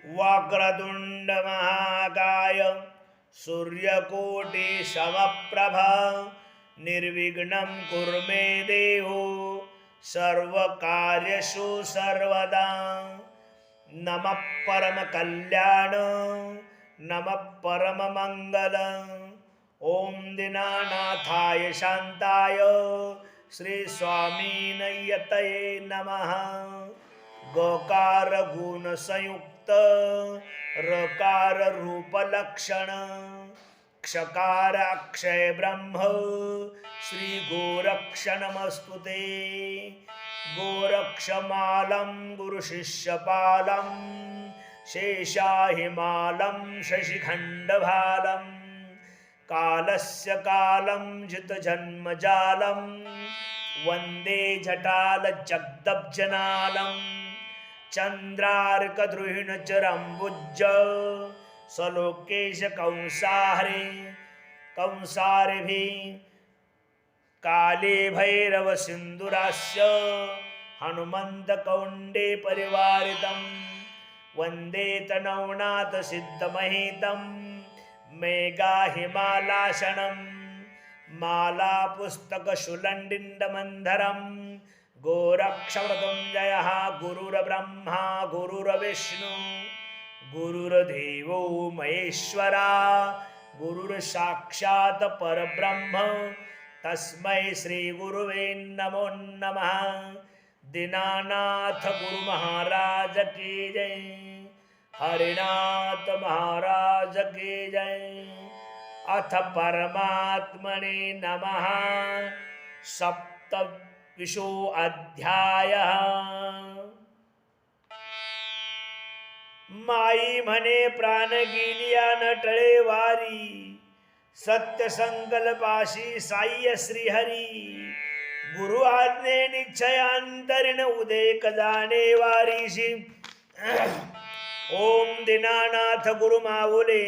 वक्रतुंड महाकाय सूर्यकोटि समप्रभा निर्विघ्नं कुरु मे देवो सर्वकार्येषु सर्वदा। नमः परम कल्याण नमः परम मंगल। ओम दीनानाथाय शांताय श्री स्वामी नयतये नमः। गकार गुण संयुक्त रकार रूप लक्षण क्षकार अक्षय ब्रह्म श्री गोरक्षणमस्तुते। गोरक्षमालं गुरुशिष्यपालं शेषाहिमालं शशिखण्डभालं कालस्य कालं जितजन्मजालं वन्दे जटालजगदब्जनालं। चन्द्रार्कद्रुहिणचरम्बुज सलोकेश कंसारिभिः काले भैरव सिंधुरास्य हनुमंत कौंडे परिवारितं वंदे तनौनाथ सिद्धमहितं मेघा हिमालाशनं माला पुस्तक शुलंडिंडमंधरं। गोरक्षमृत्युंजयः गुरुर्ब्रह्मा गुरुर्विष्णु गुरुर्देवो महेश्वरा गुरुर्साक्षात् परब्रह्म तस्मै श्री गुरुवे नमो नमः। दीनानाथ गुरु महाराज की जय। हरिनाथ महाराज की जय। अथ परमात्मने नमः। सप्तविंशो अध्यायः। माई म्हणे प्राण गेलिया नटळे वारी सत्य संकल्पाशी साह्य श्रीहरी। गुरु आज्ञे निश्चयांतरिण उदेक जाणे वारीशी। ओम दीनानाथ गुरु माऊले।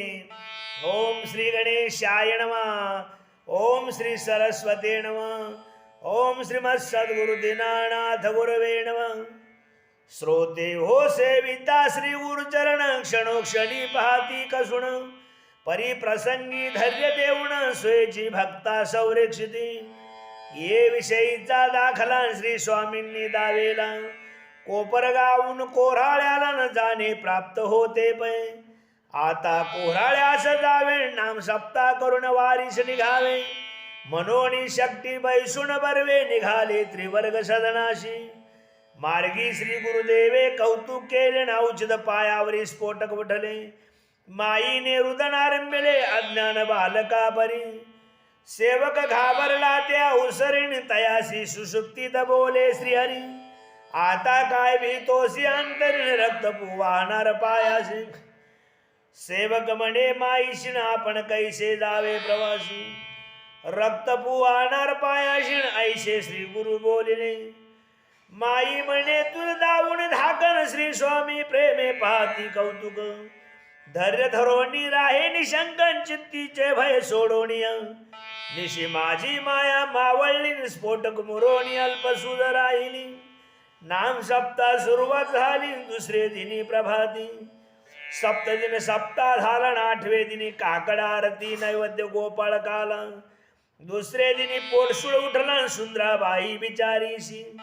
ओम श्री गणेशाय नमः। ओम श्री सरस्वती नमः। ओम श्रीमत् सद्गुरु दीनानाथ गुरुवे नमः। श्रोते हो सेविता श्री गुरुचरण क्षणोक्षणी पाहती कसुण परिप्रसंगी धैर्य देऊन स्वेची भक्ता संरक्षिती। ये विषयीचा दाखला श्री स्वामींनी दावेला कोपरगावून कोऱ्हाळ्याला न जाणे प्राप्त होते पै। आता कोऱ्हाळ्यास जावे नाम सप्ता करून वारीस निघावे मनोनी शक्ती बैसून बरवे निघाले त्रिवर्ग सदनाशी। मार्गी श्री गुरुदेवे कौतुक केले औचित पायावरी स्फोटक उठले। माईने रुदन आरंभिले अज्ञान बालका परी। सेवक घाबरला त्या उसरीन तयासी सुसुप्तीत बोले श्रीहरी। आता काय भीतोसी अंतरीन रक्त वाहणार पायासी। सेवक म्हणे माईशीन आपण कैसे जावे प्रवासी। रक्त वाहणार पायाशीन ऐसे श्री गुरु बोलिले। माई म्हणे तुला दावून धाकन श्री स्वामी प्रेमे पाहती कौतुक। धैर्य धरोणी राहे निशंकन चित्तीचे भय सोडोनिया। निशी माझी माया मावळली स्फोटक मुरोणी अल्पसुध राहिली। नाम सप्ताह सुरुवात झाली दुसरे दिनी प्रभाती। सप्तदिन सप्ताह झाला आठवे दिनी काकड आरती नैवेद्य गोपाळ काला। दुसरे दिनी पोटसूळ उठला सुंदराबाई बिचारीशी।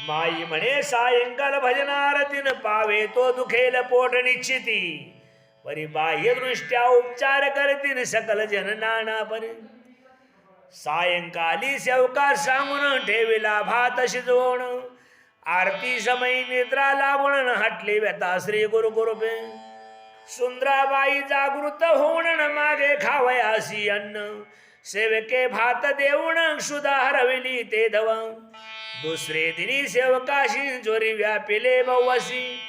माई म्हणे सायंकाल भजन आरतीन पावे तो दुखेल पोट निश्चिती। परी बाह्य दृष्ट्या उपचार करतील सकल जन नाना परी। सायंकाली सेवका सांगून ठेविला भात शिजवून। आरती समयी निद्रा लागून हटली व्यथा श्री गुरु कृपे। सुंदराबाई जागृत होऊन मागे खावयासी अन्न। सेवके भात देऊन क्षुधा हरविली ते धव। दुसरे दिनी सेवकाशी जोरी व्यापिले बवसी।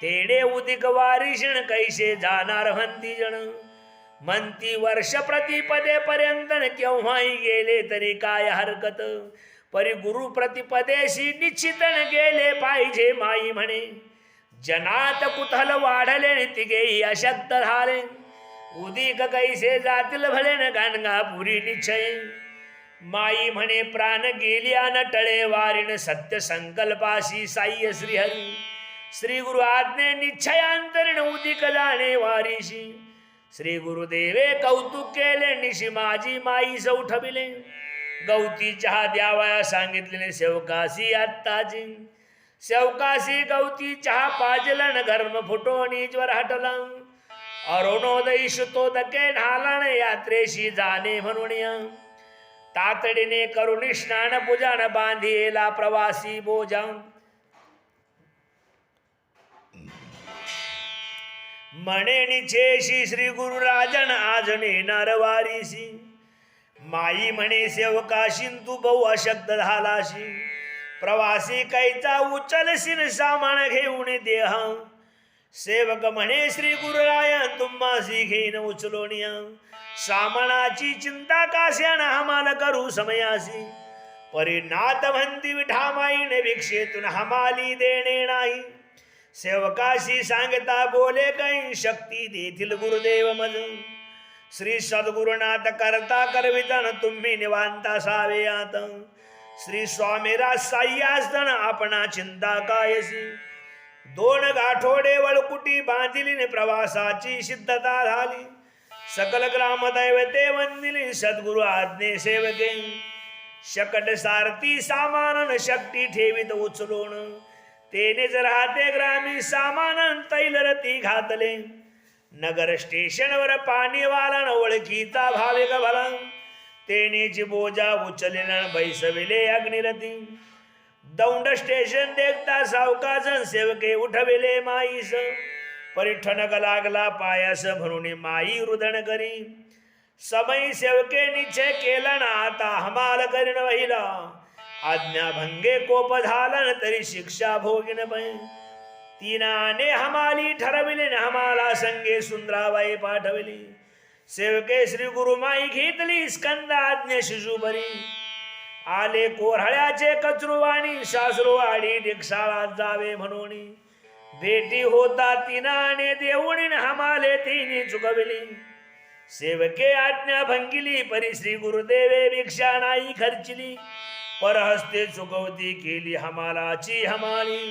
तेडे उदिक वारीषण कैसे जाणार म्हणती जण। म्हणती वर्ष प्रतिपदे पर्यंत केव्हाही गेले तरी काय हरकत। परी गुरु प्रतिपदेशी निश्चितन गेले पाहिजे माई म्हणे। जनात कुतल वाढले तिघेही अशक्त झाले। उदिक कैसे जातील भलेन गाणगापुरी निश्चय। माई म्हणे प्राण गेलिया नटळे वारीन सत्य संकल्पाशी साह्य श्रीहरी। श्री गुरु आज्ञे निश्चयांतरिण उदिक अधिक जाणे वारीशी. श्री गुरुदेवे कौतुक केले निशी माझी माई सौठविले. गवती चहा द्यावया सांगितले सेवकासी आत्ताची. सेवकासी गवती चहा पाजलन घर्म फुटोनी ज्वर हटला. अरुणोदयी शुतोदके ढालन यात्रेशी जाणे म्हणून. तातडीने करुणी स्नान पूजन बांधिला प्रवासी बोजा. म्हणे निछेशी श्री गुरु राजन आज नेणार वारीसी. माई म्हणे सेवकाशी तू बहु अशक्त झालाशी. प्रवासी कैचा उचलशीन सामान घेऊन देह. सेवक म्हणे श्री गुरुराया तुम्हासी घेईन उचलोनिया. सामानाची चिंता काश्यान हमाल करू समयासी. परिनाथ म्हणती विठामाईने भिक्षेतून हमाली देणे नाही. सेवकाशी सांगता बोले काही शक्ती देतील गुरुदेव मज. श्री सद्गुरुनाथ करता करवितन तुम्ही निवांत असावे आत. श्री स्वामीरा साह्यास्तन आपणा चिंता कायसी. 2 गाठोडे वळकुटी बांधिली प्रवासाची सिद्धता झाली. सकल ग्रामदैवते वंदिली सद्गुरु आज्ञे सेवके. शकट सारथी सामान शक्ती ठेवीत उचलून. तेनेच राहते ग्रामी सामान तैलरती घातले. नगर स्टेशनवर पाणी वालन ओळखीचा भाविक भला. तेनेची बोजा उचलेन बैसविले अग्निरती. दौंड स्टेशन देखता सावकाश सेवके उठविले माईस. परिठणक लागला पायास म्हणून माई रुदन करी. समय सेवके निश्चय केला ना आता हमाल करीन वहिला. आज्ञा भंगे कोप झाला तरी शिक्षा भोगिन पै. तिनाने हमाली ठरविले हमाला संगे सुंदराबाई पाठविली. सेवके श्री गुरुमाई घेतली स्कंद आज्ञा शिशुबरी. आले कोऱ्हाळ्याचे कचरुवाणी सासरुवाडी डिकसाळात जावे म्हणून. भेटी होता तिनाने देऊन हमाले तिने चुकविली. सेवके आज्ञा भंगिली परी श्री गुरुदेवे भिक्षा नाही खर्चिली. परहस्ते चुकवती केली हमालाची हमाली.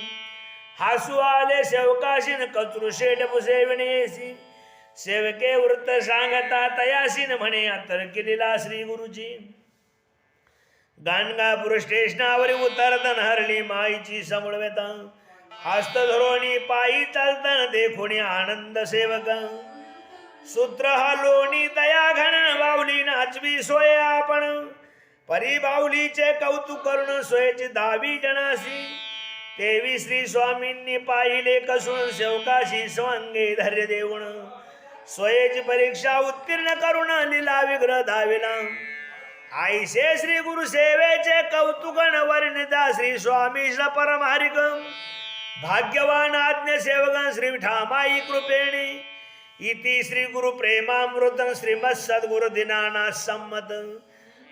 हासू आले सेवकाशीन कचरू शेट पुसेविणेसी. सेवके वृत्त सांगता तयासीन म्हणे अत्तर केलेला श्री गुरुजी. गाणगापूर स्टेशनावर उतरतन हरली माईची समळवेता. हस्त धरोणी पायी चालतन देखोणी आनंद सेवक. सूत्र हलोणी दया घन बावली नाचवी सोय आपण. परी बावलीचे कौतुक करून सोयची 10वी जनासी. तेवी श्री स्वामींनी पाहिले कसून सेवकाशी स्वांगे धैर्य देऊन. सोयेची परीक्षा उत्तीर्ण करून लिला विग्रह धाविला. आईसे श्री गुरु सेवेचे कौतुकन वर्णिता श्री स्वामी परमहरिक. भाग्यवान आज्ञ सेवक श्री विठामाई कृपेणे. इति श्री गुरु प्रेमामृत श्रीमत् सद्गुरु दीनानाथ सम्मत.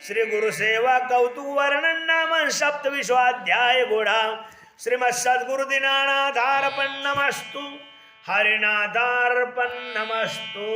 श्री गुरु सेवा कौतुक वर्णन नाम 7वा गोडा. श्रीमत् सद्गुरु दीनानाथार्पण नमस्तु. हरिनाथार्पण नमस्तु.